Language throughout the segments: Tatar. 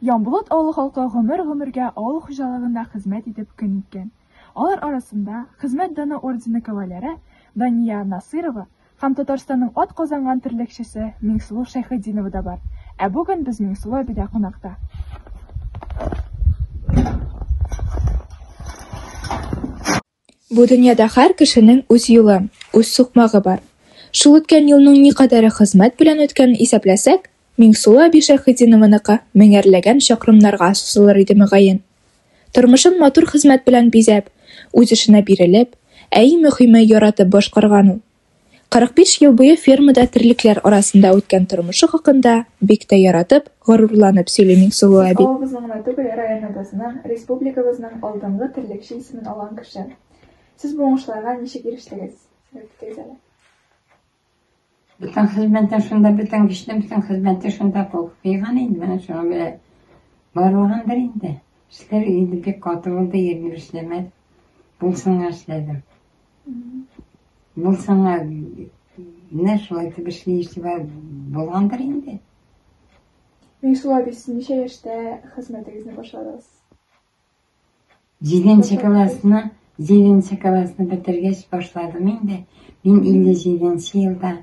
Янбулат авыл халкы гомер-гомергә авыл хуҗалыгында хезмәт итеп көн иткән. Алар арасында хезмәт даны ордены кавалеры Дания Насырова һәм Татарстанның ат казанган терлекчесе Миңсылу Шәйхетдинова да бар. Ә бүген без Миңсылу әбидә кунакта. Бу дөньяда һәр кешенең үз юлы, үз сукмагы бар. Шул үткән елның никадәре хезмәт белән үткәнен исәпләсәк, Миңсылу әби Шәйхетдинованыкы меңәрләгән чакрымнарга сузылыр иде мөгаен. Тормышын матур хезмәт белән бизәп, үз эшенә бирелеп, иң мөһиме яратып башкарган ул. 45 ел буе фермада терлекләр арасында үткән тормышы хакында бик тә яратып, горурланып сөйли Миңсылу әби. Авылыбызның гына түгел, районыбызның, республикабызның алдынгы терлекче исемен алган кеше. Сез бу уңышларга ничек ирештегез? Bütün hizmetten şunda, bütün kişinin bütün hizmeti şunda kokuygan indi. Bana şuna böyle varılgandır indi. İşler iyiydi, pek katı oldu, yerine işlemedi. Bulsana işledim. Bulsana ne şulaydı bir şey işi var, bulgandır indi. Миңсылу әби, siz ничә яшьтә хезмәтегезне башладыгыз? 7. klasını bitirgeç başladım indi. 57. yılda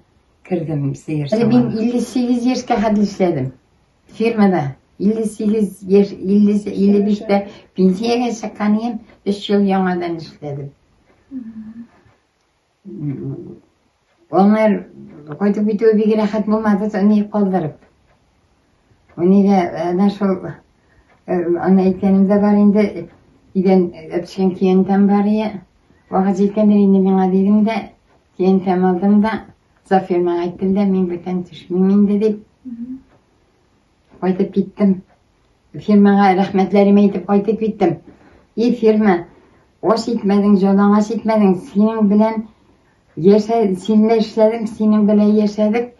kirdim seyir. Ben 58 yaşka kadar işledim. Firmada. 55'te pensiyaga chiqqanim 5 yıl yangadan işledim. Onlar koydu video bir rahat bulmadı, onu kaldırıp. Onu da nasıl ana eklenimde var indi. İden öpüşken kiyentem var ya. Vakit yetkenler indi bana dedim de kiyentem aldım da Zafir'e gittim de men bütün düşmeyeyim dedim. Koydup gittim. Firmaga rahmetlerimi aytıp koydup gittim. İyi firma. O etmedin, jolana etmedin. Senin bilen seninle işledim, senin bilen yaşadık.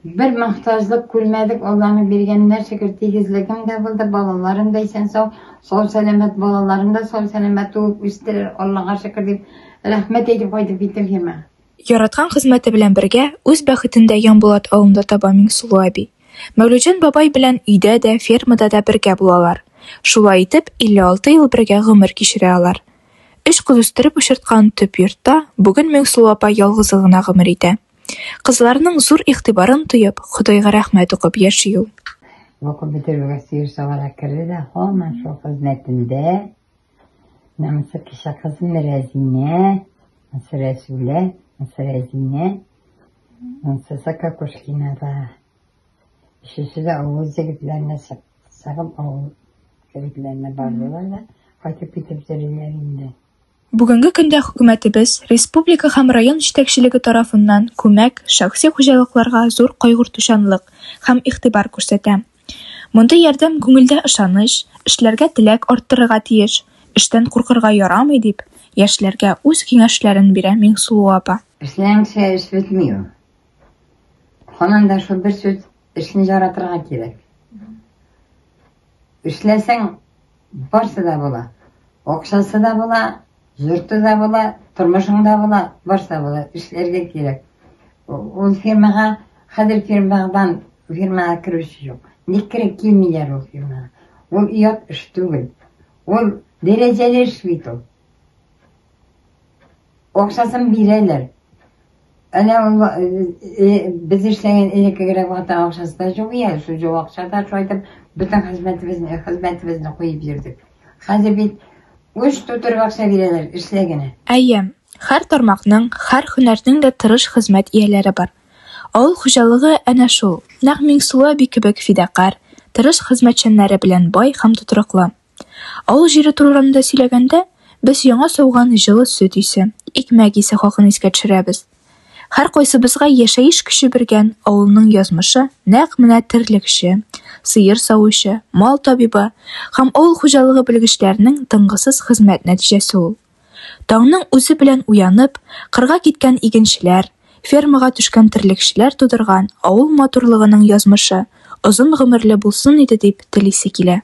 Bir muhtaçlık görmedik. Allah'ın bergenine şükür tegizligim de buldu. Balalarım da isen sağ selamet, balalarım da sağ selamet doğup üstler. Allah'a şükür deyip rahmet edip koydup gittim firmaga. Яраткан хезмәте белән бергә үз бәхетен дә Янбулат авылында таба Миңсылу әби. Мәүлүджан бабай белән өйдә дә, фермада да бергә булалар. Шулай итеп 56 ел бергә гомер кичерә алар. 3 кыз үстереп ушырткан төп йортта бүген Миңсылу апа ялгызы гына гомер итә. Кызларның зур игътибарын тоеп, Худайга рәхмәт укып яши ул. Okul bitirmeye seyir savara kirdi de hemen şu hizmetinde namısı kişi kızın rezine, nasıl Resul'e, nasıl rezine, nasıl Saka Koşkina da. İşisi de Oğuz yigitlerine sakıp Oğuz yigitlerine bardılar da kayıp bitiricilerinde. Бүгенге көндә хөкүмәтебез, республика һәм район җитәкчелеге тарафыннан күмәк, шәхси хуҗалыкларга зур кайгыртучанлык һәм игътибар күрсәтә. Мондый ярдәм күңелдә ышаныч, эшләргә теләк арттырырга тиеш, эштән куркырга ярамый дип, яшьләргә үз киңәшләрен бирә Миңсылу апа. Эшләнсә эш бетмиyor. Хананда şu bir söz işini yaratırga gerek. İşlesen barsı da bola, okşası da bola, yurtu da bola, turmuşun da bola, barsı da bola, işlerge gerek. O firmaga, hadir firmadan firmaga kirişi yok. Ne gerek kelmeyer o firmaga. O iyat iş değil. O dereceli iş bit o. Okşasın bireyler. Ana biz işleyen elektrikle vatan akşası da çok iyi. Şu çok akşada şöyle bütün hizmetimizni koyup girdik. Hazır bir üç tutur akşa verirler işlegene. Әйе, һәр тармакның, һәр һөнәрнең дә тырыш хезмәт ияләре бар. Авыл хуҗалыгы әнә шул. Нәкъ Миңсылу әби кебек фидакар, тырыш хезмәтчәннәре белән бай һәм тотрыклы. Авыл җире турында сөйләгәндә, без яңа сауган җылы сөт исе, икмәк исе хакын искә төшерәбез. Һәр кайсыбызга яшәеш көче биргән авылның язмышы нәкъ менә терлекче, сыер савучы, мал табибы һәм авыл хуҗалыгы белгечләренең тынгысыз хезмәт нәтиҗәсе ул. Таңның үзе белән уянып, кырга киткән игенчеләр, фермага төшкән терлекчеләр тудырган авыл матурлыгының язмышы озын гомерле булсын иде дип телисе килә.